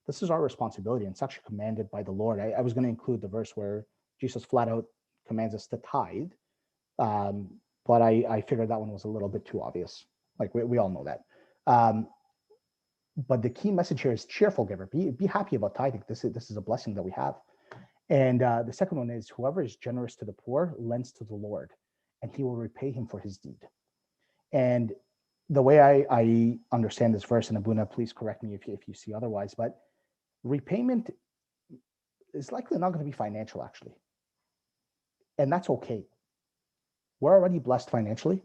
This is our responsibility, and it's actually commanded by the Lord. I was going to include the verse where Jesus flat out commands us to tithe, but I figured that one was a little bit too obvious. Like we all know that. But the key message here is cheerful giver. Be happy about tithing. This is a blessing that we have. And the second one is, whoever is generous to the poor lends to the Lord, and he will repay him for his deed. And the way I understand this verse, and Abuna, please correct me if you see otherwise, but repayment is likely not going to be financial, actually. And that's okay. We're already blessed financially.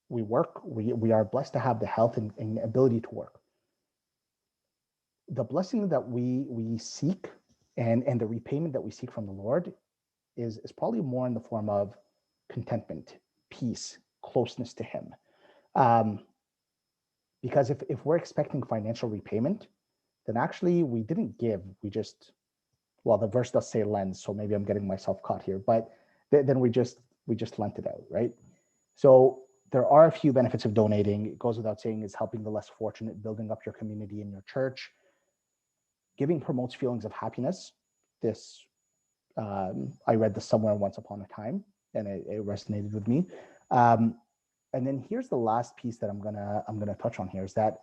We work, we are blessed to have the health and ability to work. The blessing that we seek and the repayment that we seek from the Lord is probably more in the form of contentment, peace, closeness to him. Because if we're expecting financial repayment, then actually we didn't give, we just, well, the verse does say lend, so maybe I'm getting myself caught here, but then we just lent it out, right? So there are a few benefits of donating. It goes without saying, is helping the less fortunate, building up your community in your church. Giving promotes feelings of happiness. This, I read this somewhere once upon a time, and it resonated with me. And then here's the last piece that I'm gonna touch on here, is that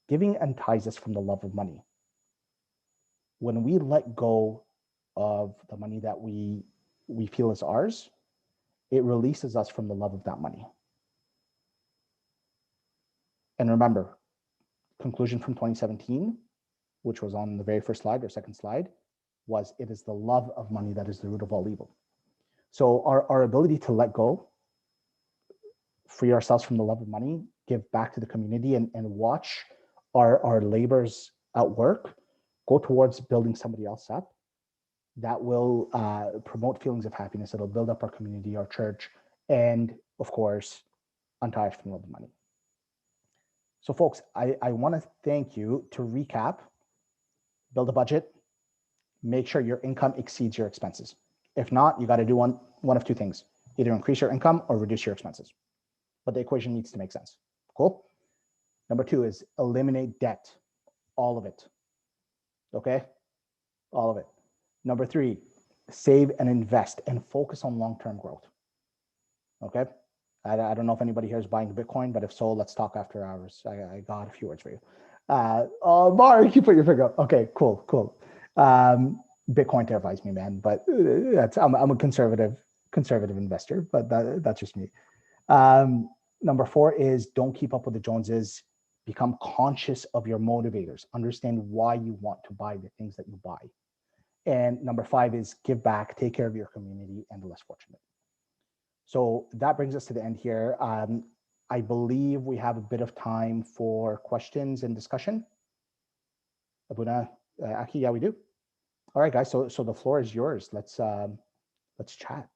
giving unties us from the love of money. When we let go of the money that we feel is ours, it releases us from the love of that money. And remember, conclusion from 2017, which was on the very first slide or second slide, was it is the love of money that is the root of all evil. So our ability to let go, free ourselves from the love of money, give back to the community, and watch our labors at work go towards building somebody else up, that will promote feelings of happiness. It'll build up our community, our church, and of course, untie us from the love of money. So folks, I want to thank you. To recap, build a budget, make sure your income exceeds your expenses. If not, you got to do one of two things: either increase your income or reduce your expenses. But the equation needs to make sense. Cool. Number two is eliminate debt, all of it. Okay, all of it. Number three, save and invest and focus on long-term growth. Okay, I don't know if anybody here is buying Bitcoin, but if so, let's talk after hours. I got a few words for you. Oh, Mark, you put your finger up. Okay, cool. Bitcoin terrifies me, man, but I'm a conservative investor, but that's just me. Number four is don't keep up with the Joneses. Become conscious of your motivators. Understand why you want to buy the things that you buy. And number five is give back, take care of your community and the less fortunate. So that brings us to the end here. I believe we have a bit of time for questions and discussion. Abuna, Aki, yeah, we do. All right, guys. So the floor is yours. Let's chat.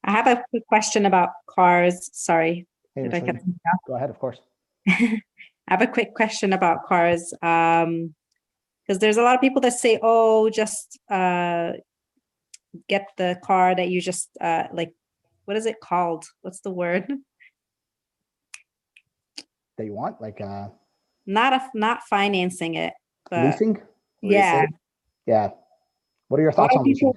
I have a quick question about cars. Sorry. Hey, go ahead, of course. I have a quick question about cars. Because there's a lot of people that say, oh, just get the car that you just like, what is it called? What's the word? That you want? Like not financing it, but leasing? Yeah. Yeah. What are your thoughts on leasing?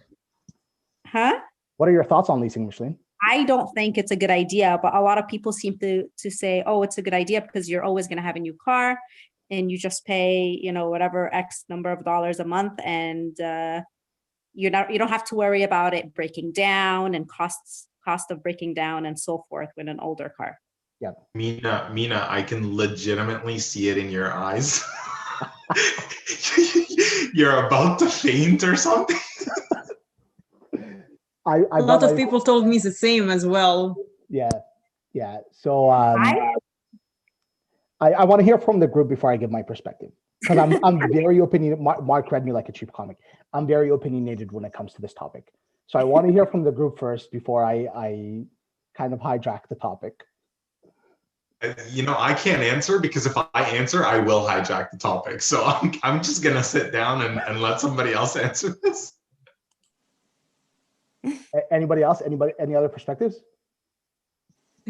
Huh? What are your thoughts on leasing, Micheline? I don't think it's a good idea, but a lot of people seem to say, oh, it's a good idea because you're always going to have a new car and you just pay, whatever X number of dollars a month, and you don't have to worry about it breaking down and cost of breaking down and so forth with an older car. Yeah. Mina, I can legitimately see it in your eyes. You're about to faint or something. A lot of people told me the same as well. Yeah. So I want to hear from the group before I give my perspective, because I'm very opinionated. Mark read me like a cheap comic. I'm very opinionated when it comes to this topic. So I want to hear from the group first before I kind of hijack the topic. I can't answer, because if I answer, I will hijack the topic. So I'm just gonna sit down and let somebody else answer this. Anybody else? Any other perspectives?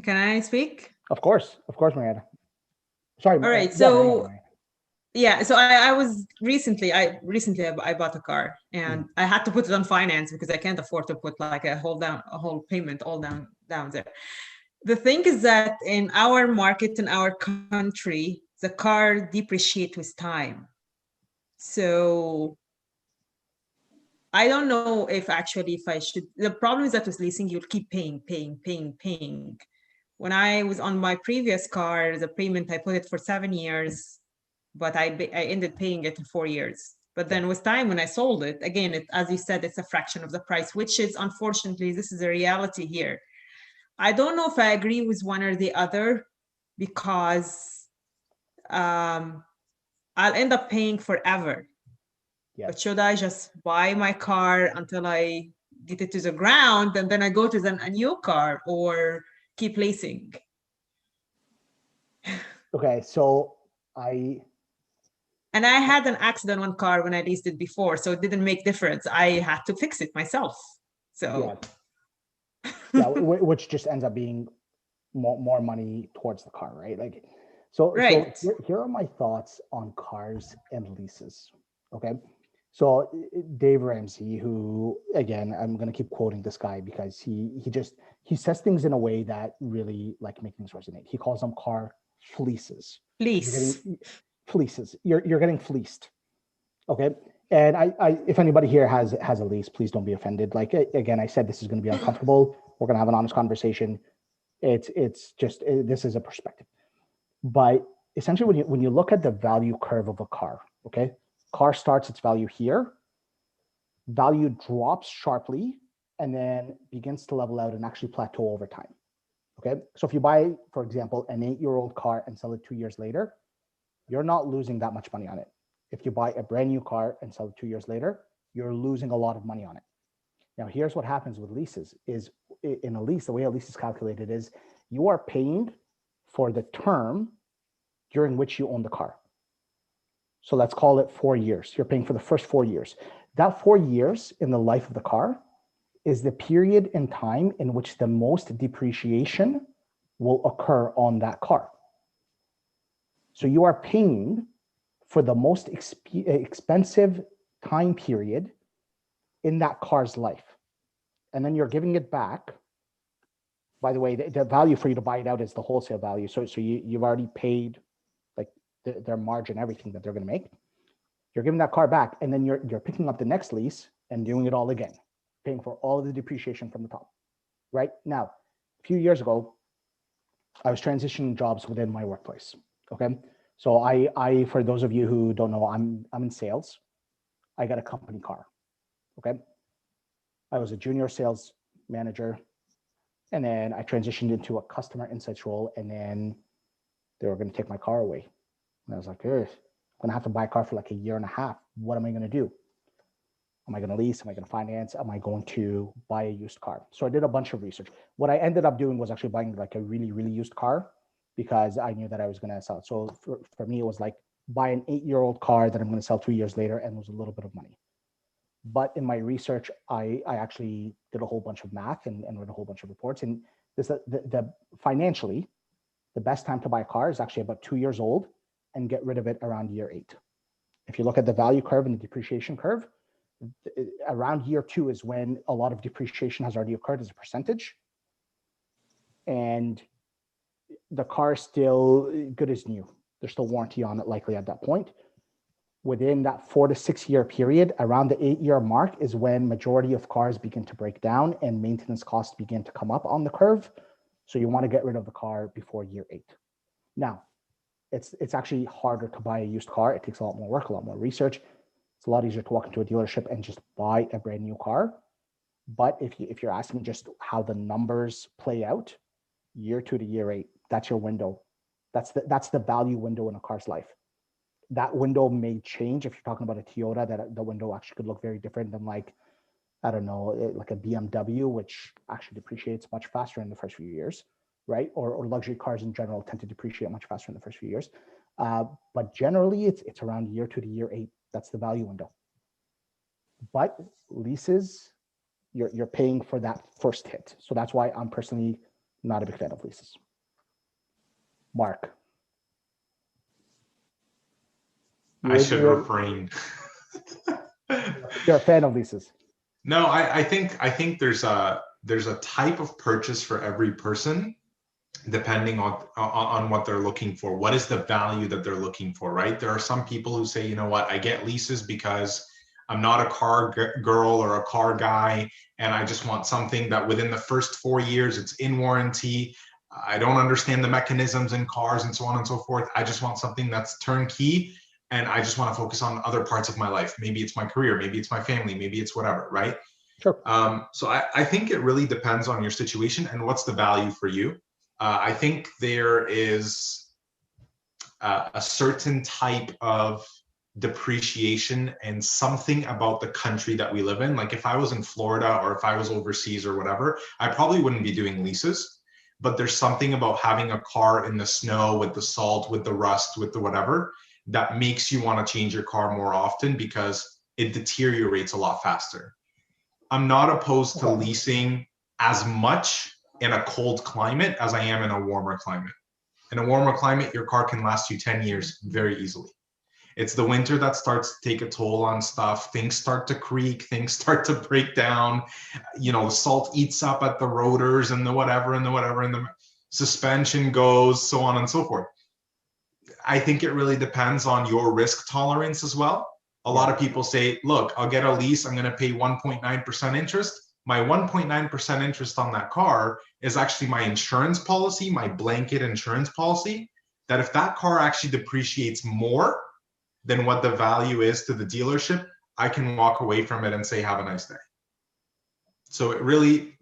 Can I speak? Of course, Mariana. Sorry. All right. So I was recently I bought a car, and I had to put it on finance because I can't afford to put like a whole payment all down there. The thing is that in our market, in our country, the car depreciates with time. So I don't know if I should. The problem is that with leasing, you'll keep paying. When I was on my previous car, the payment, I put it for 7 years, but I ended paying it in 4 years. But then with time, when I sold it, again, as you said, it's a fraction of the price, which is, unfortunately, this is a reality here. I don't know if I agree with one or the other, because I'll end up paying forever. Yeah. But should I just buy my car until I get it to the ground and then I go to a new car, or keep leasing? Okay, so I had an accident on car when I leased it before, so it didn't make difference. I had to fix it myself. So yeah, which just ends up being more money towards the car, right? Like, so here are my thoughts on cars and leases. Okay, so Dave Ramsey, who, again, I'm going to keep quoting this guy because he says things in a way that really like make things resonate. He calls them car fleeces. Fleeces. You're getting fleeced. Okay, And if anybody here has a lease, please don't be offended. Like, again, I said, this is going to be uncomfortable. We're going to have an honest conversation. It's just, this is a perspective. But essentially, when you look at the value curve of a car, okay, car starts its value here, value drops sharply, and then begins to level out and actually plateau over time. Okay, so if you buy, for example, an 8-year-old car and sell it 2 years later, you're not losing that much money on it. If you buy a brand new car and sell it 2 years later, you're losing a lot of money on it. Now, here's what happens with leases is in a lease, the way a lease is calculated is you are paying for the term during which you own the car. So let's call it 4 years. You're paying for the first 4 years. That 4 years in the life of the car is the period in time in which the most depreciation will occur on that car. So you are paying for the most expensive time period in that car's life. And then you're giving it back. By the way, the value for you to buy it out is the wholesale value. So you've already paid like their margin, everything that they're going to make. You're giving that car back, and then you're picking up the next lease and doing it all again, paying for all of the depreciation from the top. Right now, a few years ago, I was transitioning jobs within my workplace. Okay, so I for those of you who don't know, I'm in sales. I got a company car. Okay, I was a junior sales manager, and then I transitioned into a customer insights role, and then they were going to take my car away. And I was like, I'm going to have to buy a car for like a year and a half. What am I going to do? Am I going to lease? Am I going to finance? Am I going to buy a used car? So I did a bunch of research. What I ended up doing was actually buying like a really, really used car because I knew that I was going to sell it. So for me, it was like buy an 8-year-old car that I'm going to sell 2 years later and lose a little bit of money. But in my research, I actually did a whole bunch of math and read a whole bunch of reports. And the financially, the best time to buy a car is actually about 2 years old and get rid of it around year 8. If you look at the value curve and the depreciation curve, around year 2 is when a lot of depreciation has already occurred as a percentage. And the car is still good as new. There's still warranty on it likely at that point. Within that 4 to 6 year period, around the 8-year mark is when majority of cars begin to break down and maintenance costs begin to come up on the curve. So you want to get rid of the car before year 8. Now, it's actually harder to buy a used car. It takes a lot more work, a lot more research. It's a lot easier to walk into a dealership and just buy a brand new car. But if you're asking just how the numbers play out, year 2 to year 8, that's your window. That's the value window in a car's life. That window may change. If you're talking about a Toyota, that the window actually could look very different than like, I don't know, like a BMW, which actually depreciates much faster in the first few years, right? Or luxury cars in general tend to depreciate much faster in the first few years. But generally, it's around year 2 to year 8. That's the value window. But leases, you're paying for that first hit. So that's why I'm personally not a big fan of leases. Mark. I should refrain. You're a fan of leases. No, I think there's a type of purchase for every person, depending on what they're looking for. What is the value that they're looking for, right? There are some people who say, you know what, I get leases because I'm not a car girl or a car guy, and I just want something that within the first 4 years, it's in warranty. I don't understand the mechanisms in cars and so on and so forth. I just want something that's turnkey, and I just want to focus on other parts of my life. Maybe it's my career, maybe it's my family, maybe it's whatever, right? Sure. So I think it really depends on your situation and what's the value for you. I think there is a certain type of depreciation and something about the country that we live in. Like if I was in Florida or if I was overseas or whatever, I probably wouldn't be doing leases. But there's something about having a car in the snow with the salt, with the rust, with the whatever, that makes you want to change your car more often because it deteriorates a lot faster. I'm not opposed to leasing as much in a cold climate as I am in a warmer climate. In a warmer climate, your car can last you 10 years very easily. It's the winter that starts to take a toll on stuff. Things start to creak, things start to break down. You know, the salt eats up at the rotors and the whatever, and the suspension goes, so on and so forth. I think it really depends on your risk tolerance as well. A lot of people say, look, I'll get a lease, I'm going to pay 1.9% interest. My 1.9% interest on that car is actually my insurance policy, my blanket insurance policy, that if that car actually depreciates more than what the value is to the dealership, I can walk away from it and say, have a nice day. So it really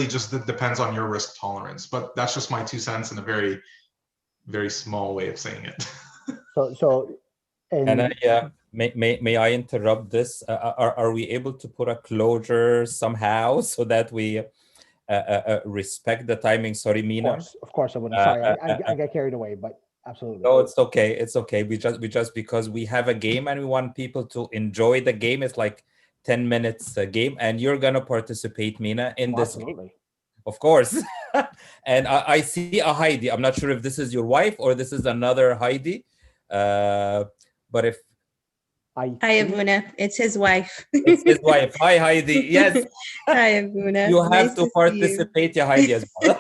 just depends on your risk tolerance, but that's just my 2 cents in a very, very small way of saying it. And may I interrupt this? Are we able to put a closure somehow so that we respect the timing? Sorry, Mina. Of course I wouldn't. Sorry, I got carried away, but absolutely. No, it's okay. It's okay. We just because we have a game and we want people to enjoy the game. It's like 10 minutes a game, and you're gonna participate, Mina, in this absolutely. Game. Of course. And I see a Heidi. I'm not sure if this is your wife or this is another Heidi. But if Hi, Abuna. It's his wife. It's his wife. Hi, Heidi. Yes. Hi, Abuna. You have to participate, yeah, Heidi, as well.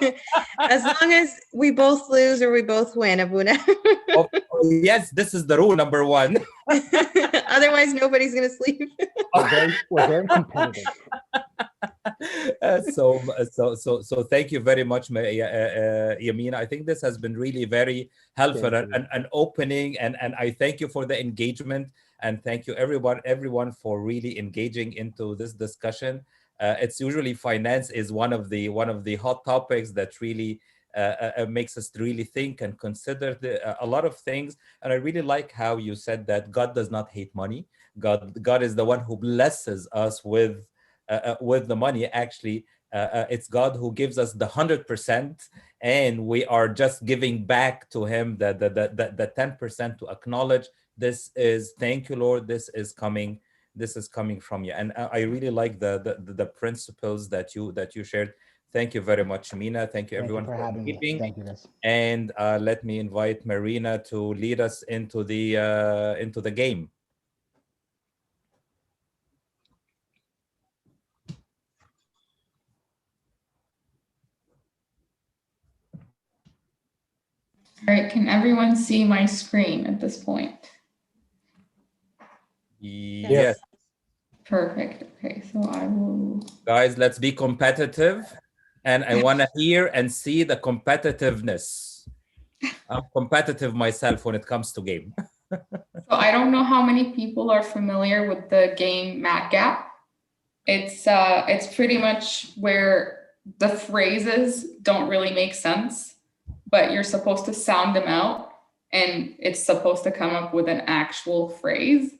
As long as we both lose or we both win, Abuna. Oh, yes, this is the rule number 1. Otherwise, nobody's going to sleep. We're very competitive. So thank you very much, Yamina. I think this has been really very helpful and opening, and I thank you for the engagement, and thank you everyone for really engaging into this discussion. It's usually finance is one of the hot topics that really makes us really think and consider a lot of things. And I really like how you said that God does not hate money. God is the one who blesses us with the money. Actually, it's God who gives us the 100%, and we are just giving back to Him the 10% to acknowledge this is, thank you, Lord. This is coming from you, and I really like the principles that you shared. Thank you very much, Mina. Thank you, everyone, for having me. Thank you, guys. And let me invite Marina to lead us into the game. All right, can everyone see my screen at this point? Yes. Perfect. Okay, so I will. Guys, let's be competitive. And I want to hear and see the competitiveness. I'm competitive myself when it comes to game. So I don't know how many people are familiar with the game Mad Gap. It's pretty much where the phrases don't really make sense, but you're supposed to sound them out, and it's supposed to come up with an actual phrase.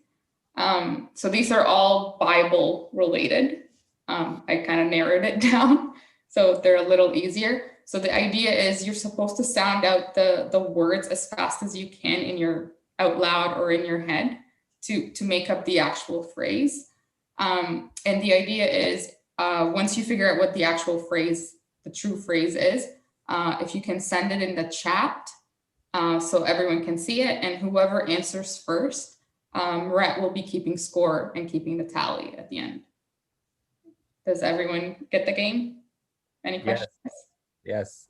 So these are all Bible related. I kind of narrowed it down so they're a little easier. So the idea is you're supposed to sound out the words as fast as you can in your out loud or in your head to make up the actual phrase. And the idea is once you figure out what the actual phrase, the true phrase is, if you can send it in the chat so everyone can see it, and whoever answers first, Rhett will be keeping score and keeping the tally at the end. Does everyone get the game? Any questions? Yes.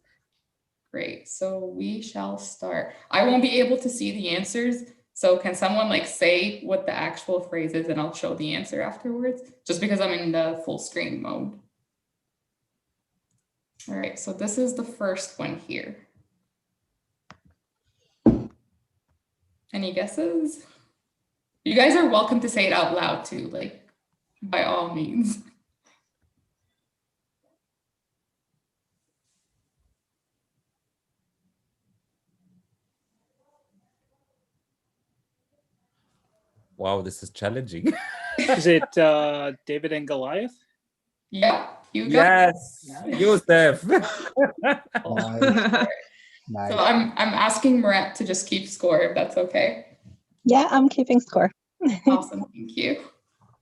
Great. So we shall start. I won't be able to see the answers. So can someone say what the actual phrase is, and I'll show the answer afterwards, just because I'm in the full screen mode. All right. So this is the first one here. Any guesses? You guys are welcome to say it out loud too, by all means. Wow, this is challenging. Is it David and Goliath? Yeah, you Yes, Yusuf. Nice. So I'm asking Murat to just keep score, if that's okay. Yeah, I'm keeping score. Awesome, thank you.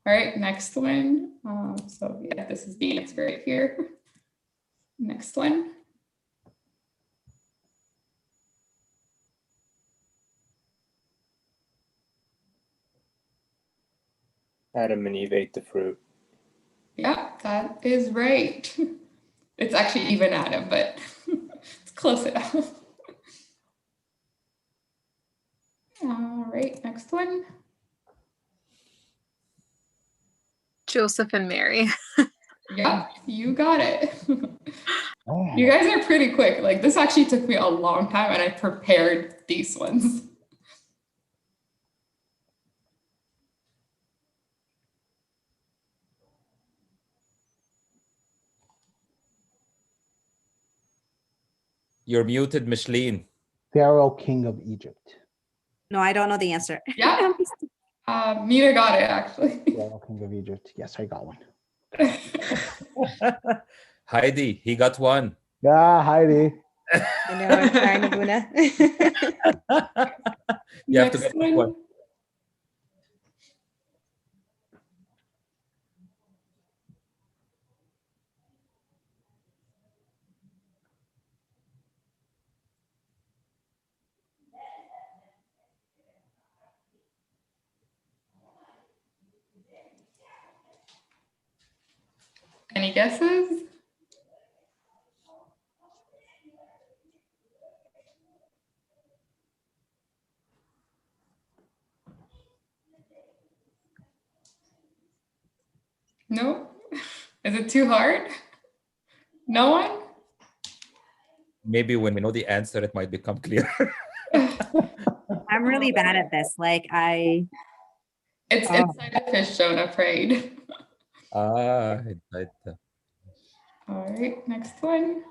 All right, next one. So yeah, this is the answer right here. Next one. Adam and Eve ate the fruit. Yeah, that is right. It's actually even Adam, but it's close enough. All right, next one. Joseph and Mary. Yeah, you got it. Oh, You guys are pretty quick. Like this actually took me a long time and I prepared these ones. You're muted, Micheline. Pharaoh, king of Egypt. No, I don't know the answer. Yeah. Mina got it actually. Pharaoh, king of Egypt. Yes, I got one. Heidi, he got one. Yeah, Heidi. I know, I'm trying to Buna. You have to Next get this one. Any guesses? No? Is it too hard? No one? Maybe when we know the answer, it might become clear. I'm really bad at this. Like It's inside the fish, don't afraid. Ah, All right, next one.